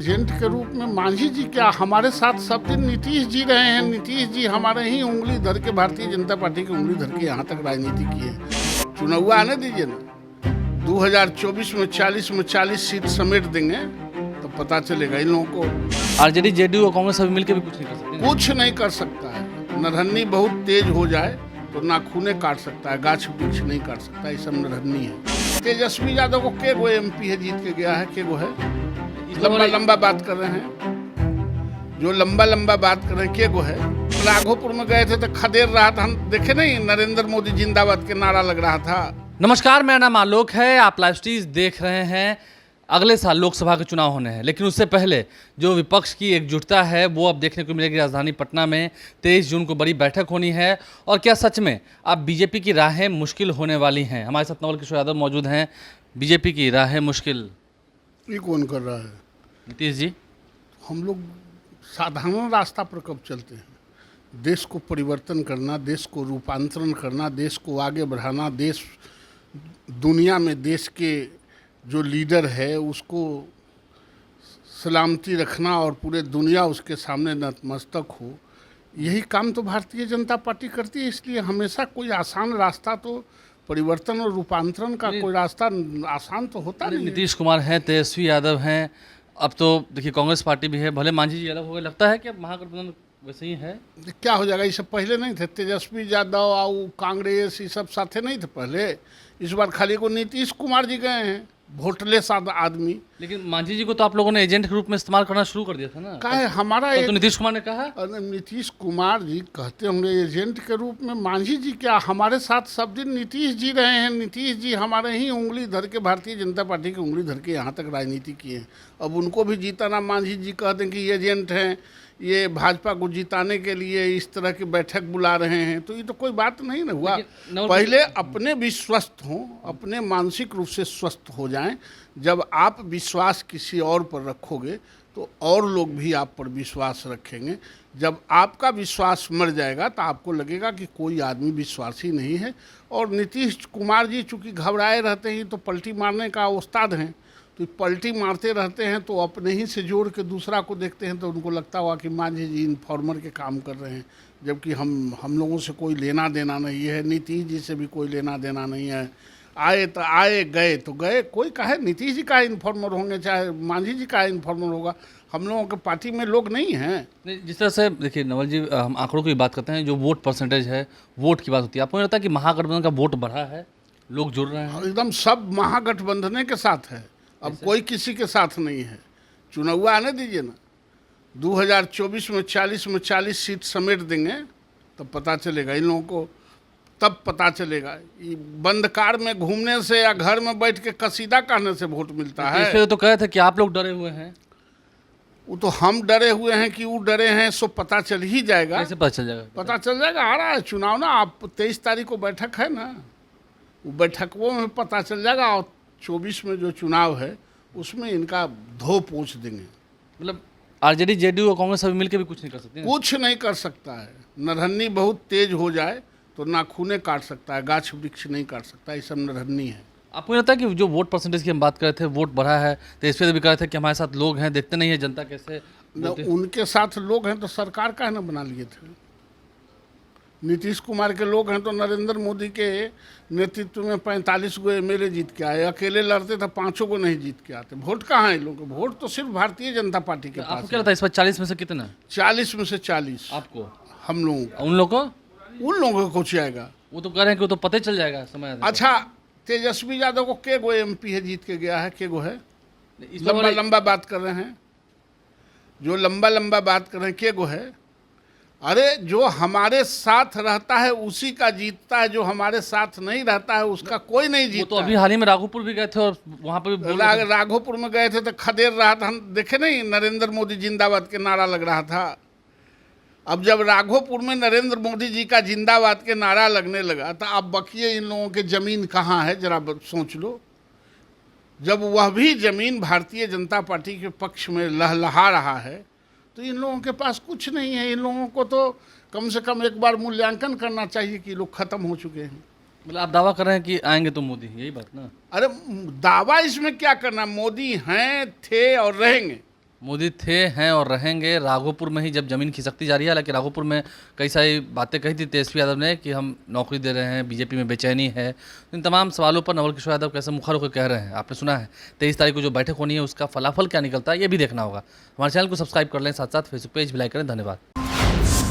Agent के रूप में मांझी जी क्या, हमारे साथ सब दिन नीतीश जी रहे हैं। नीतीश जी हमारे ही उंगली धर के, भारतीय जनता पार्टी की उंगली धर के यहाँ तक राजनीति की है। चुनाव आने दीजिए ना, 2024 में 40 सीट समेट देंगे तो पता चलेगा इन लोगों को। आरजेडी, जेडीयू और कांग्रेस अभी मिलकर भी कुछ नहीं कर सकते। कुछ नहीं कर सकता है। नरहन्नी बहुत तेज हो जाए तो नाखूने काट सकता है, गाछ वृक्ष नहीं काट सकता। ये सब नरहन्नी है। तेजस्वी यादव को के गो MP है, जीत के गया है, के गो है। लंबा बात कर रहे हैं, जो लंबा बात कर रहे हैं, के गो है। राघोपुर में गए थे तो खदेड़ रहा था, हम देखे नहीं, नरेंद्र मोदी जिंदाबाद के नारा लग रहा था। नमस्कार, मेरा नाम आलोक है। आप लाइव स्ट्रीम देख रहे हैं। अगले साल लोकसभा के चुनाव होने हैं, लेकिन उससे पहले जो विपक्ष की एकजुटता है वो अब देखने को मिलेगी। राजधानी पटना में 23 जून को बड़ी बैठक होनी है। और क्या सच में अब बीजेपी की राहें मुश्किल होने वाली हैं? हमारे साथ नवल किशोर यादव मौजूद हैं। बीजेपी की राहें मुश्किल ये कौन कर रहा है? नीतीश जी। हम लोग साधारण रास्ता पर कब चलते हैं? देश को परिवर्तन करना, देश को रूपांतरण करना, देश को आगे बढ़ाना, देश दुनिया में देश के जो लीडर है उसको सलामती रखना और पूरे दुनिया उसके सामने नतमस्तक हो, यही काम तो भारतीय जनता पार्टी करती है। इसलिए हमेशा कोई आसान रास्ता तो परिवर्तन और रूपांतरण का कोई रास्ता आसान तो होता नहीं। नीतीश कुमार हैं, तेजस्वी यादव हैं, अब तो देखिए कांग्रेस पार्टी भी है, भले मांझी जी अलग हो गए। लगता है कि अब महागठबंधन वैसे ही है। क्या हो जाएगा? ये सब पहले नहीं थे? तेजस्वी यादव और कांग्रेस ये सब साथे नहीं थे पहले? इस बार खाली को नीतीश कुमार जी गए हैं, वोटलेस आदमी। लेकिन मांझी जी को तो आप लोगों ने एजेंट के रूप में इस्तेमाल करना शुरू कर दिया था ना। क्या है हमारा तो नीतीश कुमार ने कहा। नीतीश कुमार जी कहते होंगे एजेंट के रूप में। मांझी जी क्या, हमारे साथ सब दिन नीतीश जी रहे हैं। नीतीश जी हमारे ही उंगली धर के, भारतीय जनता पार्टी की उंगली धर के यहाँ तक राजनीति की है। अब उनको भी जीताना, मांझी जी कहते हैं कि ये एजेंट हैं, ये भाजपा को जिताने के लिए इस तरह की बैठक बुला रहे हैं, तो ये तो कोई बात नहीं ना हुआ। पहले अपने भी स्वस्थ हों, अपने मानसिक रूप से स्वस्थ हो जाएं। जब आप विश्वास किसी और पर रखोगे तो और लोग भी आप पर विश्वास रखेंगे। जब आपका विश्वास मर जाएगा तो आपको लगेगा कि कोई आदमी विश्वासी नहीं है। और नीतीश कुमार जी चूँकि घबराए रहते हैं तो पलटी मारने का उस्ताद हैं, तो पलटी मारते रहते हैं तो अपने ही से जोड़ के दूसरा को देखते हैं तो उनको लगता हुआ कि मांझी जी इन्फॉर्मर के काम कर रहे हैं, जबकि हम लोगों से कोई लेना देना नहीं है। नीतीश जी से भी कोई लेना देना नहीं है। आए तो आए, गए तो गए। कोई कहे नीतीश जी का इन्फॉर्मर होंगे, चाहे मांझी जी का इन्फॉर्मर होगा, हम लोगों के पार्टी में लोग नहीं हैं। जिस तरह से देखिए नवल जी, हम आंकड़ों की बात करते हैं, जो वोट परसेंटेज है, वोट की बात होती है, आपको नहीं लगता कि महागठबंधन का वोट बढ़ा है, लोग जुड़ रहे हैं? एकदम सब महागठबंधन के साथ है, अब कोई किसी के साथ नहीं है। चुनाव आने दीजिए ना, 2024 में 40 सीट समेट देंगे तो पता चलेगा इन लोगों को। तब पता चलेगा। ये बंद कार में घूमने से या घर में बैठ के कसीदा कहने से वोट मिलता है? इसलिए तो कहे थे कि आप लोग डरे हुए हैं। वो तो हम डरे हुए हैं कि वो डरे हैं, सो पता चल ही जाएगा। कैसे पता चल जाएगा? पता चल जाएगा। आ रहा है चुनाव ना, आप 23 तारीख को बैठक है ना, वो बैठकों में पता चल जाएगा। और 24 में जो चुनाव है उसमें इनका धो पोंछ देंगे। मतलब आरजेडी, जेडीयू और कांग्रेस अभी मिलकर भी कुछ नहीं कर सकते। कुछ नहीं कर सकता है। नरहन्नी बहुत तेज हो जाए तो नाखूने काट सकता है, गाछ वृक्ष नहीं काट सकता। ये सब नरहन्नी है। आपको लगता है कि जो वोट परसेंटेज की हम बात कर रहे थे, वोट बढ़ा है, तो इस पर भी कह रहे थे कि हमारे साथ लोग हैं, देखते नहीं है जनता कैसे उनके साथ लोग हैं तो सरकार का है ना बना लिए थे। नीतीश कुमार के लोग हैं तो नरेंद्र मोदी के नेतृत्व में 45 गो MLA जीत के आए। अकेले लड़ते तो 5 को नहीं जीत के आते। वोट कहाँ है इन लोगों के? वोट तो सिर्फ भारतीय जनता पार्टी के पास। आपको क्या लगता है इस बार 40 में से कितना? 40 में से 40 आपको? हम लोगों को। उन लोगों को? उन लोगों को कुछ आएगा। वो तो कह रहे हैं कि वो तो पता ही चल जाएगा समय। अच्छा, तेजस्वी यादव को के गो MP है, जीत के गया है, के गो है। लंबा लंबा बात कर रहे हैं, जो लंबा बात कर रहे हैं, के गो है। अरे जो हमारे साथ रहता है उसी का जीतता है, जो हमारे साथ नहीं रहता है उसका कोई नहीं जीतता। तो अभी हाल ही में राघोपुर भी गए थे और वहाँ पर भी राघोपुर में गए थे तो खदेड़ रहा था, हम देखे नहीं, नरेंद्र मोदी जिंदाबाद के नारा लग रहा था। अब जब राघोपुर में नरेंद्र मोदी जी का जिंदाबाद के नारा लगने लगा तो अब बकिए इन लोगों के ज़मीन कहाँ है, जरा सोच लो। जब वह भी ज़मीन भारतीय जनता पार्टी के पक्ष में लहलहा रहा है तो इन लोगों के पास कुछ नहीं है। इन लोगों को तो कम से कम एक बार मूल्यांकन करना चाहिए कि लोग ख़त्म हो चुके हैं। मतलब आप दावा कर रहे हैं कि आएंगे तो मोदी, यही बात ना? अरे दावा इसमें क्या करना, मोदी हैं, थे और रहेंगे। मोदी थे, हैं और रहेंगे। राघोपुर में ही जब ज़मीन खिसकती जा रही है, हालांकि राघोपुर में कई सारी बातें कही थी तेजस्वी यादव ने कि हम नौकरी दे रहे हैं, बीजेपी में बेचैनी है। इन तमाम सवालों पर नवल किशोर यादव कैसे मुखर होकर कह रहे हैं, आपने सुना है। 23 तारीख को जो बैठक होनी है उसका फलाफल क्या निकलता है ये भी देखना होगा। हमारे चैनल को सब्सक्राइब कर लें, साथ साथ फेसबुक पेज भी लाइक करें। धन्यवाद।